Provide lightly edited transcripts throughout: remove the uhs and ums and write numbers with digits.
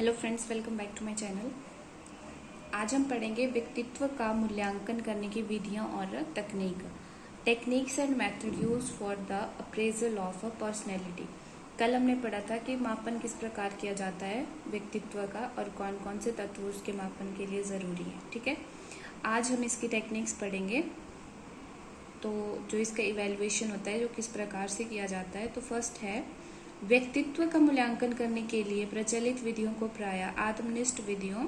Hello friends, welcome back to my channel. आज हम पढ़ेंगे व्यक्तित्व का मूल्यांकन करने की विधियां और तकनीक। Techniques and method use for the appraisal of a personality. कल हमने पढ़ा था कि मापन किस प्रकार किया जाता है व्यक्तित्व का और कौन कौन से तत्व उसके मापन के लिए ज़रूरी है। ठीक है, आज हम इसकी टेक्निक्स पढ़ेंगे। तो जो इसका इवेल्युएशन होता है, जो किस प्रकार से किया जाता है, तो फर्स्ट है व्यक्तित्व का मूल्यांकन करने के लिए प्रचलित विधियों को प्रायः आत्मनिष्ठ विधियों,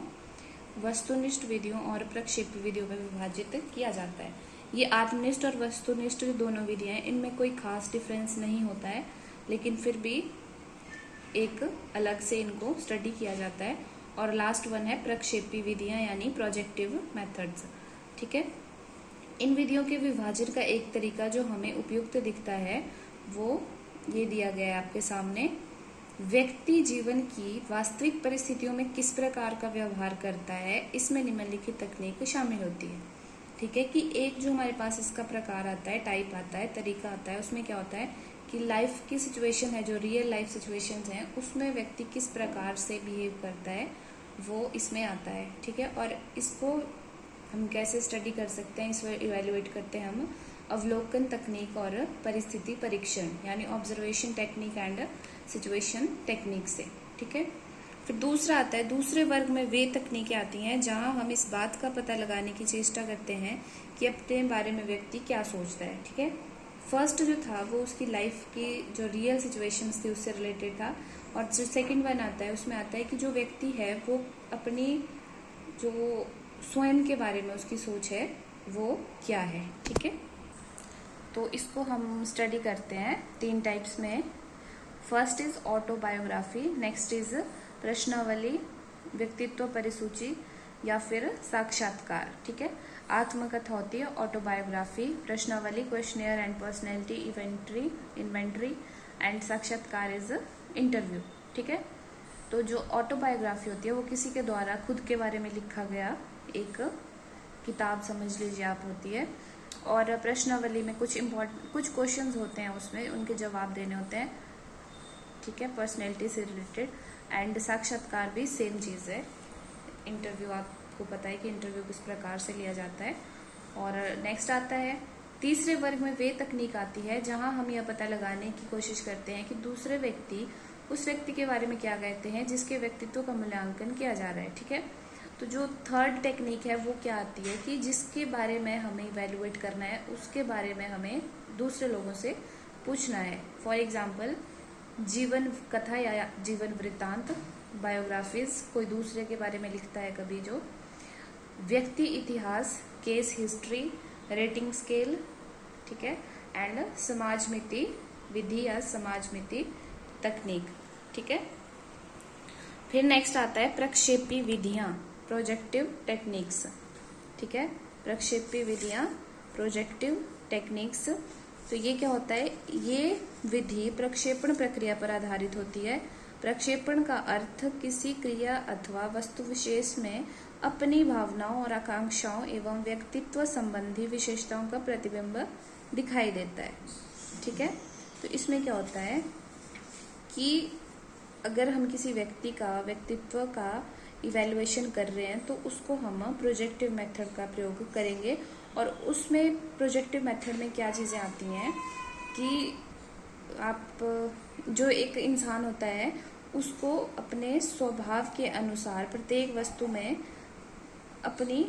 वस्तुनिष्ठ विधियों और प्रक्षेप्य विधियों में विभाजित किया जाता है। ये आत्मनिष्ठ और वस्तुनिष्ठ दोनों विधियां हैं, इनमें कोई खास डिफरेंस नहीं होता है, लेकिन फिर भी एक अलग से इनको स्टडी किया जाता है। और लास्ट वन है प्रक्षेपी विधियां यानी प्रोजेक्टिव मेथड्स। ठीक है, इन विधियों के विभाजन का एक तरीका जो हमें उपयुक्त दिखता है वो ये दिया गया है आपके सामने। व्यक्ति जीवन की वास्तविक परिस्थितियों में किस प्रकार का व्यवहार करता है, इसमें निम्नलिखित तकनीक शामिल होती है। ठीक है, कि एक जो हमारे पास इसका प्रकार आता है, टाइप आता है, तरीका आता है, उसमें क्या होता है कि लाइफ की सिचुएशन है, जो रियल लाइफ सिचुएशंस हैं, उसमें व्यक्ति किस प्रकार से बिहेव करता है वो इसमें आता है। ठीक है, और इसको हम कैसे स्टडी कर सकते हैं, इसको इवेल्युएट करते हैं हम अवलोकन तकनीक और परिस्थिति परीक्षण यानी observation technique and situation technique से। ठीक है, फिर दूसरा आता है, दूसरे वर्ग में वे तकनीकें आती हैं जहां हम इस बात का पता लगाने की चेष्टा करते हैं कि अपने बारे में व्यक्ति क्या सोचता है। ठीक है, फर्स्ट जो था वो उसकी लाइफ की जो रियल सिचुएशंस थी उससे रिलेटेड था, और जो सेकंड वन आता है उसमें आता है कि जो व्यक्ति है वो अपनी जो स्वयं के बारे में उसकी सोच है वो क्या है। ठीक है, तो इसको हम स्टडी करते हैं तीन टाइप्स में। First is autobiography, next is प्रश्नावली, व्यक्तित्व परिसूची या फिर साक्षात्कार। ठीक है, आत्मकथा होती है ऑटोबायोग्राफी, प्रश्नावली questionnaire and personality inventory and साक्षात्कार इज इंटरव्यू। ठीक है, तो जो ऑटोबायोग्राफी होती है वो किसी के द्वारा खुद के बारे में लिखा गया एक किताब समझ लीजिए आप होती है, और प्रश्नावली में कुछ क्वेश्चंस होते हैं, उसमें उनके जवाब देने होते हैं। ठीक है, पर्सनैलिटी से रिलेटेड। एंड साक्षात्कार भी सेम चीज़ है। इंटरव्यू आपको पता है कि इंटरव्यू किस प्रकार से लिया जाता है। और नेक्स्ट आता है तीसरे वर्ग में वे तकनीक आती है जहां हम यह पता लगाने की कोशिश करते हैं कि दूसरे व्यक्ति उस व्यक्ति के बारे में क्या कहते हैं जिसके व्यक्तित्व का मूल्यांकन किया जा रहा है। ठीक है, तो जो थर्ड टेक्निक है वो क्या आती है कि जिसके बारे में हमें इवेल्युएट करना है उसके बारे में हमें दूसरे लोगों से पूछना है। फॉर एग्जाम्पल जीवन कथा या जीवन वृत्तांत, बायोग्राफीज, कोई दूसरे के बारे में लिखता है कभी, जो व्यक्ति इतिहास, केस हिस्ट्री, रेटिंग स्केल। ठीक है, एंड समाजमिति विधि या समाजमिति तकनीक। ठीक है, फिर नेक्स्ट आता है प्रक्षेपी विधियां, प्रोजेक्टिव टेक्निक्स। ठीक है, प्रक्षेपी विधियां, प्रोजेक्टिव टेक्निक्स। तो ये क्या होता है, ये विधि प्रक्षेपण प्रक्रिया पर आधारित होती है। प्रक्षेपण का अर्थ किसी क्रिया अथवा वस्तु विशेष में अपनी भावनाओं और आकांक्षाओं एवं व्यक्तित्व संबंधी विशेषताओं का प्रतिबिंब दिखाई देता है। ठीक है, तो इसमें क्या होता है कि अगर हम किसी व्यक्ति का व्यक्तित्व का इवैल्यूएशन कर रहे हैं तो उसको हम प्रोजेक्टिव मेथड का प्रयोग करेंगे। और उसमें प्रोजेक्टिव मेथड में क्या चीज़ें आती हैं कि आप जो एक इंसान होता है उसको अपने स्वभाव के अनुसार प्रत्येक वस्तु में अपनी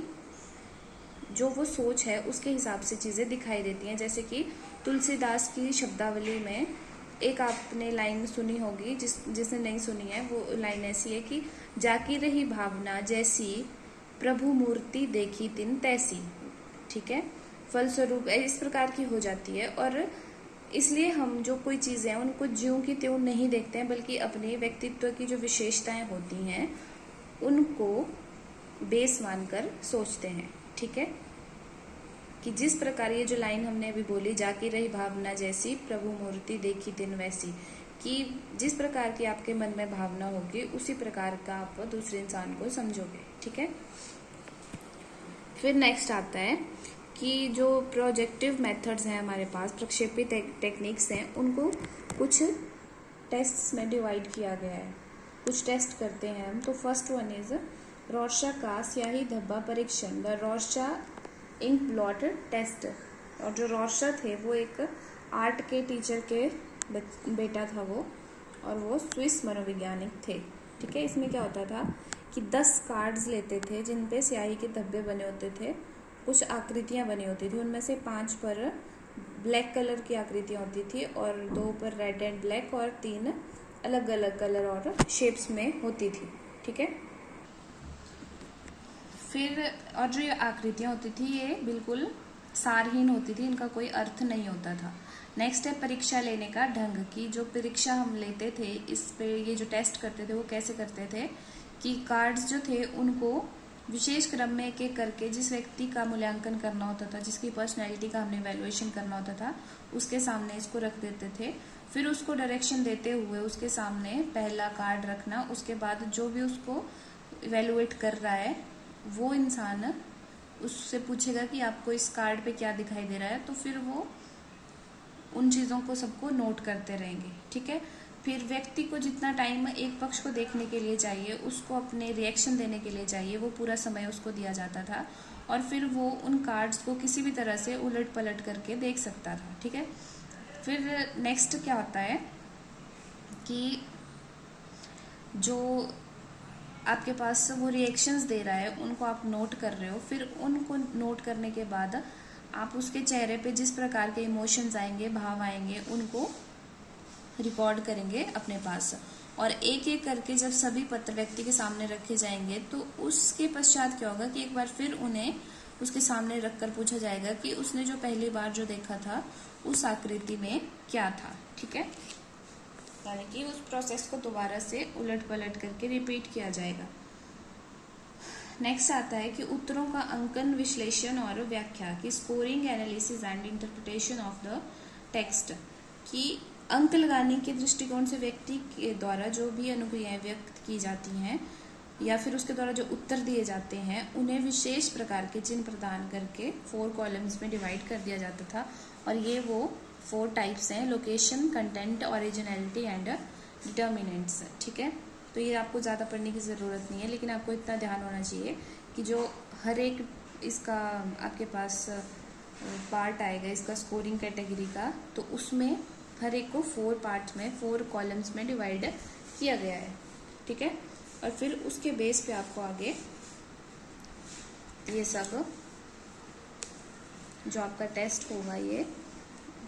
जो वो सोच है उसके हिसाब से चीज़ें दिखाई देती हैं। जैसे कि तुलसीदास की शब्दावली में एक आपने लाइन सुनी होगी, जिसने नहीं सुनी है वो लाइन ऐसी है कि जाकी रही भावना जैसी प्रभु मूर्ति देखी तिन तैसी। ठीक है, फलस्वरूप इस प्रकार की हो जाती है। और इसलिए हम जो कोई चीज़ें हैं उनको ज्यों की त्यों नहीं देखते हैं, बल्कि अपने व्यक्तित्व की जो विशेषताएं होती हैं उनको बेस मानकर सोचते हैं। ठीक है, कि जिस प्रकार ये जो लाइन हमने अभी बोली, जाकी रही भावना जैसी प्रभु मूर्ति देखी तिन वैसी, कि जिस प्रकार की आपके मन में भावना होगी उसी प्रकार का आप दूसरे इंसान को समझोगे। ठीक है, फिर नेक्स्ट आता है कि जो प्रोजेक्टिव मेथड्स हैं हमारे पास, प्रक्षेपी टेक्निक्स हैं, उनको कुछ टेस्ट्स में डिवाइड किया गया है। कुछ टेस्ट करते हैं हम। तो फर्स्ट वन इज रॉर्शा का स्याही धब्बा परीक्षण, द रॉर्शा इंक ब्लॉट टेस्ट। और जो रॉर्शा थे वो एक आर्ट के टीचर के बेटा था वो, और वो स्विस मनोवैज्ञानिक थे। ठीक है, इसमें क्या होता था कि 10 कार्ड्स लेते थे जिन पे स्याही के धब्बे बने होते थे, कुछ आकृतियां बनी होती थी, उनमें से 5 पर ब्लैक कलर की आकृतियां होती थी और 2 पर रेड एंड ब्लैक और 3 अलग अलग कलर और शेप्स में होती थी। ठीक है, फिर और जो ये आकृतियां होती थी ये बिल्कुल सारहीन होती थी, इनका कोई अर्थ नहीं होता था। नेक्स्ट है परीक्षा लेने का ढंग, की जो परीक्षा हम लेते थे इस पे, ये जो टेस्ट करते थे वो कैसे करते थे कि कार्ड्स जो थे उनको विशेष क्रम में एक एक करके जिस व्यक्ति का मूल्यांकन करना होता था, जिसकी पर्सनैलिटी का हमने वैल्यूएशन करना होता था, उसके सामने इसको रख देते थे। फिर उसको डायरेक्शन देते हुए उसके सामने पहला कार्ड रखना, उसके बाद जो भी उसको इवेलुएट कर रहा है वो इंसान उससे पूछेगा कि आपको इस कार्ड पे क्या दिखाई दे रहा है, तो फिर वो उन चीज़ों को सबको नोट करते रहेंगे। ठीक है, फिर व्यक्ति को जितना टाइम एक पक्ष को देखने के लिए चाहिए, उसको अपने रिएक्शन देने के लिए चाहिए, वो पूरा समय उसको दिया जाता था, और फिर वो उन कार्ड्स को किसी भी तरह से उलट पलट करके देख सकता था। ठीक है, फिर नेक्स्ट क्या होता है कि जो आपके पास वो रिएक्शंस दे रहा है उनको आप नोट कर रहे हो, फिर उनको नोट करने के बाद आप उसके चेहरे पे जिस प्रकार के इमोशंस आएंगे, भाव आएंगे, उनको रिकॉर्ड करेंगे अपने पास, और एक एक करके जब सभी पत्र व्यक्ति के सामने रखे जाएंगे तो उसके पश्चात क्या होगा कि एक बार फिर उन्हें उसके सामने रखकर पूछा जाएगा कि उसने जो पहली बार जो देखा था उस आकृति में क्या था। ठीक है, यानी कि उस प्रोसेस को दोबारा से उलट पलट करके रिपीट किया जाएगा। नेक्स्ट आता है कि उत्तरों का अंकन, विश्लेषण और व्याख्या, की scoring, analysis and interpretation of the text, की अंक लगाने के दृष्टिकोण से व्यक्ति के द्वारा जो भी अनुभूतियां व्यक्त की जाती हैं या फिर उसके द्वारा जो उत्तर दिए जाते हैं उन्हें विशेष प्रकार के चिन्ह प्रदान करके 4 कॉलम्स में डिवाइड कर दिया जाता था। और ये वो 4 टाइप्स हैं, location, content, originality and determinants. ठीक है, तो ये आपको ज़्यादा पढ़ने की ज़रूरत नहीं है, लेकिन आपको इतना ध्यान होना चाहिए कि जो हर एक इसका आपके पास पार्ट आएगा इसका स्कोरिंग कैटेगरी का, तो उसमें हर एक को 4 पार्ट्स में 4 कॉलम्स में डिवाइड किया गया है। ठीक है, और फिर उसके बेस पे आपको आगे ये सब जो आपका टेस्ट होगा ये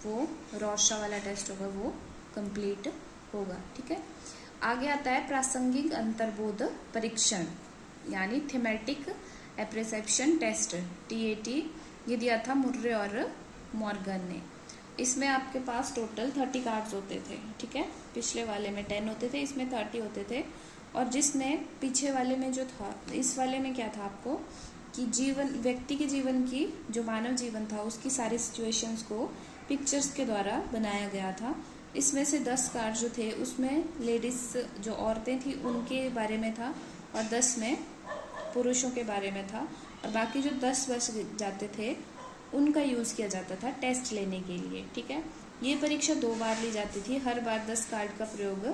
वो रॉर्शा वाला टेस्ट होगा वो कंप्लीट होगा। ठीक है, आगे आता है प्रासंगिक अंतर्बोध परीक्षण, यानी थीमेटिक एप्रिसेप्शन टेस्ट, TAT। ये दिया था मुर्रे और मॉर्गन ने। इसमें आपके पास टोटल 30 कार्ड्स होते थे। ठीक है, पिछले वाले में 10 होते थे, इसमें 30 होते थे। और जिसमें पीछे वाले में जो था, इस वाले में क्या था आपको कि जीवन, व्यक्ति के जीवन की, जो मानव जीवन था उसकी सारी सिचुएशंस को पिक्चर्स के द्वारा बनाया गया था। इसमें से 10 कार्ड जो थे उसमें लेडीज जो औरतें थी उनके बारे में था, और 10 में पुरुषों के बारे में था, और बाकी जो 10 बच जाते थे उनका यूज़ किया जाता था टेस्ट लेने के लिए। ठीक है, ये परीक्षा 2 बार ली जाती थी, हर बार 10 कार्ड का प्रयोग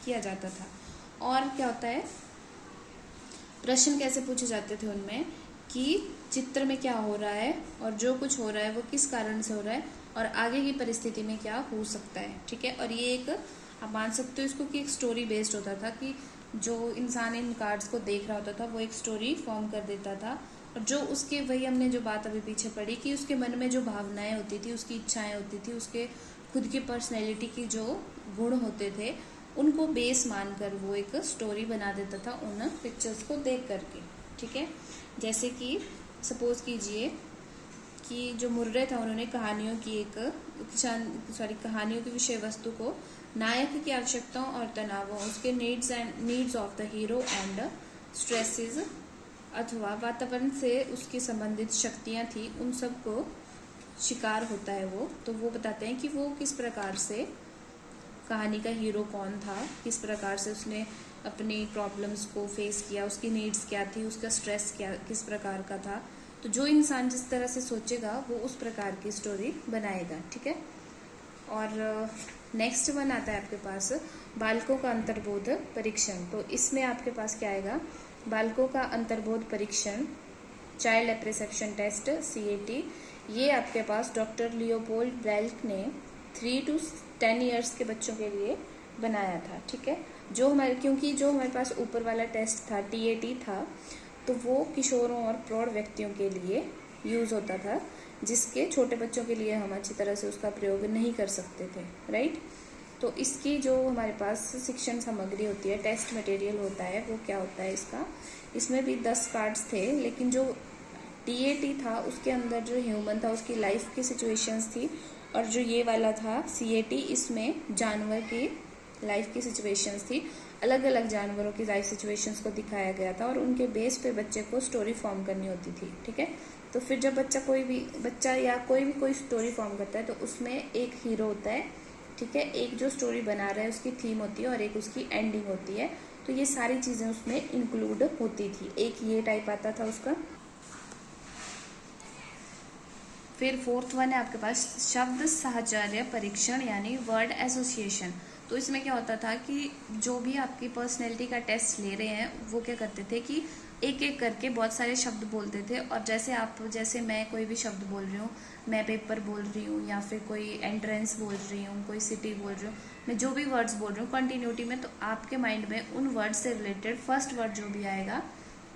किया जाता था। और क्या होता है, प्रश्न कैसे पूछे जाते थे उनमें कि चित्र में क्या हो रहा है और जो कुछ हो रहा है वो किस कारण से हो रहा है और आगे की परिस्थिति में क्या हो सकता है। ठीक है, और ये एक आप मान सकते हो इसको कि एक स्टोरी बेस्ड होता था, कि जो इंसान इन कार्ड्स को देख रहा होता था वो एक स्टोरी फॉर्म कर देता था, और जो उसके, वही हमने जो बात अभी पीछे पढ़ी कि उसके मन में जो भावनाएं होती थी, उसकी इच्छाएं होती थी, उसके खुद की पर्सनैलिटी की जो गुण होते थे उनको बेस मानकर वो एक स्टोरी बना देता था उन पिक्चर्स को देख करके। ठीक है, जैसे कि सपोज कीजिए कि जो मुर्रे था उन्होंने कहानियों की कहानियों की विषय वस्तु को नायक की आवश्यकताओं और तनावों, उसके needs of the hero and stresses अथवा वातावरण से उसकी संबंधित शक्तियां थी, उन सब को शिकार होता है वो, तो वो बताते हैं कि वो किस प्रकार से, कहानी का हीरो कौन था, किस प्रकार से उसने अपनी प्रॉब्लम्स को फेस किया, उसकी नीड्स क्या थी, उसका स्ट्रेस क्या किस प्रकार का था। तो जो इंसान जिस तरह से सोचेगा वो उस प्रकार की स्टोरी बनाएगा। ठीक है, और नेक्स्ट वन आता है आपके पास बालकों का अंतर्बोध परीक्षण। तो इसमें आपके पास क्या आएगा, बालकों का अंतर्बोध परीक्षण, चाइल्ड एप्रिसेप्शन टेस्ट CAT, ये आपके पास डॉक्टर लियोपोल्ड ब्रेल्क ने 3 to 10 ईयर्स के बच्चों के लिए बनाया था। ठीक है, क्योंकि जो हमारे पास ऊपर वाला टेस्ट था TAT था, तो वो किशोरों और प्रौढ़ व्यक्तियों के लिए यूज़ होता था, जिसके छोटे बच्चों के लिए हम अच्छी तरह से उसका प्रयोग नहीं कर सकते थे, राइट। तो इसकी जो हमारे पास शिक्षण सामग्री होती है, टेस्ट मटेरियल होता है, वो क्या होता है इसका, इसमें भी 10 कार्ड्स थे, लेकिन जो TAT था उसके अंदर जो ह्यूमन था उसकी लाइफ की सिचुएशंस थी, और जो ये वाला था CAT, इसमें जानवर की लाइफ की सिचुएशंस थी। अलग अलग जानवरों की लाइफ सिचुएशंस को दिखाया गया था और उनके बेस पे बच्चे को स्टोरी फॉर्म करनी होती थी। ठीक है, तो फिर जब बच्चा या कोई भी कोई स्टोरी फॉर्म करता है तो उसमें एक हीरो होता है। ठीक है, एक जो स्टोरी बना रहा है उसकी थीम होती है और एक उसकी एंडिंग होती है। तो ये सारी चीज़ें उसमें इंक्लूड होती थी। एक ये टाइप आता था उसका। फिर फोर्थ वन है आपके पास शब्द साहचर्य परीक्षण यानी वर्ड एसोसिएशन। तो इसमें क्या होता था कि जो भी आपकी पर्सनैलिटी का टेस्ट ले रहे हैं वो क्या करते थे कि एक एक करके बहुत सारे शब्द बोलते थे, और जैसे मैं कोई भी शब्द बोल रही हूँ, मैं पेपर बोल रही हूँ या फिर कोई एंट्रेंस बोल रही हूँ, कोई सिटी बोल रही हूँ, मैं जो भी वर्ड्स बोल रही हूँ कंटिन्यूटी में, तो आपके माइंड में उन वर्ड से रिलेटेड फर्स्ट वर्ड जो भी आएगा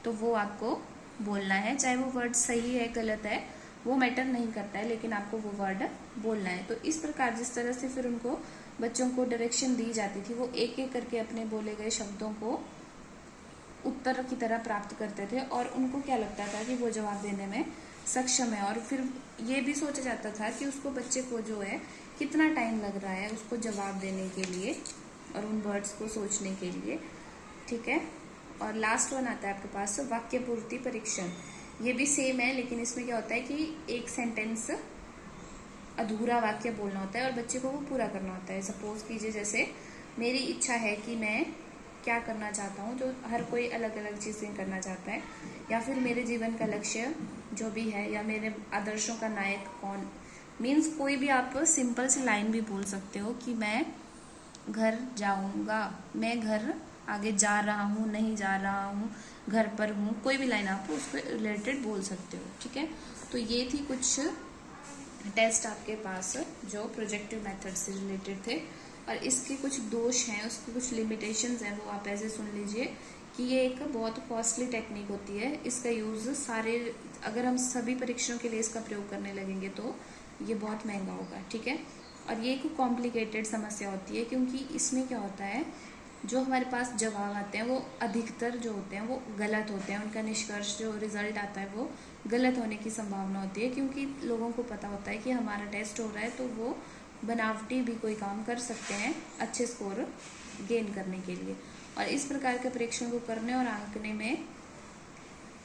तो वो आपको बोलना है। चाहे वो वर्ड सही है गलत है वो मैटर नहीं करता है, लेकिन आपको वो वर्ड बोलना है। तो इस प्रकार जिस तरह से फिर उनको बच्चों को डायरेक्शन दी जाती थी, वो एक एक करके अपने बोले गए शब्दों को उत्तर की तरह प्राप्त करते थे, और उनको क्या लगता था कि वो जवाब देने में सक्षम है। और फिर ये भी सोचा जाता था कि उसको बच्चे को जो है कितना टाइम लग रहा है उसको जवाब देने के लिए और उन वर्ड्स को सोचने के लिए। ठीक है, और लास्ट वन आता है आपके पास वाक्य पूर्ति परीक्षण। ये भी सेम है, लेकिन इसमें क्या होता है कि एक सेंटेंस अधूरा वाक्य बोलना होता है और बच्चे को वो पूरा करना होता है। सपोज कीजिए जैसे मेरी इच्छा है कि मैं क्या करना चाहता हूँ, जो हर कोई अलग अलग चीज़ें करना चाहता है, या फिर मेरे जीवन का लक्ष्य जो भी है, या मेरे आदर्शों का नायक कौन, मीन्स कोई भी आप सिंपल सी लाइन भी बोल सकते हो कि मैं घर जाऊँगा, मैं घर आगे जा रहा हूँ, नहीं जा रहा हूँ, घर पर हूँ, कोई भी लाइन आप उसके रिलेटेड बोल सकते हो। ठीक है, तो ये थी कुछ टेस्ट आपके पास जो प्रोजेक्टिव मेथड से रिलेटेड थे, और इसके कुछ दोष हैं, उसकी कुछ लिमिटेशंस हैं, वो आप ऐसे सुन लीजिए कि ये एक बहुत कॉस्टली टेक्निक होती है। इसका यूज़ अगर हम सभी परीक्षणों के लिए इसका प्रयोग करने लगेंगे तो ये बहुत महंगा होगा। ठीक है, और ये एक कॉम्प्लिकेटेड समस्या होती है, क्योंकि इसमें क्या होता है, जो हमारे पास जवाब आते हैं वो अधिकतर जो होते हैं वो गलत होते हैं, उनका निष्कर्ष जो रिजल्ट आता है वो गलत होने की संभावना होती है, क्योंकि लोगों को पता होता है कि हमारा टेस्ट हो रहा है, तो वो बनावटी भी कोई काम कर सकते हैं अच्छे स्कोर गेन करने के लिए। और इस प्रकार के परीक्षण को करने और आंकने में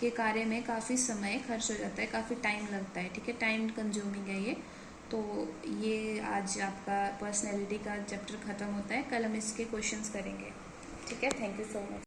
के कार्य में काफ़ी समय खर्च हो जाता है, काफ़ी टाइम लगता है। ठीक है, टाइम कंज्यूमिंग है ये। तो ये आज आपका पर्सनैलिटी का चैप्टर ख़त्म होता है, कल हम इसके क्वेश्चंस करेंगे। ठीक है, थैंक यू सो मच।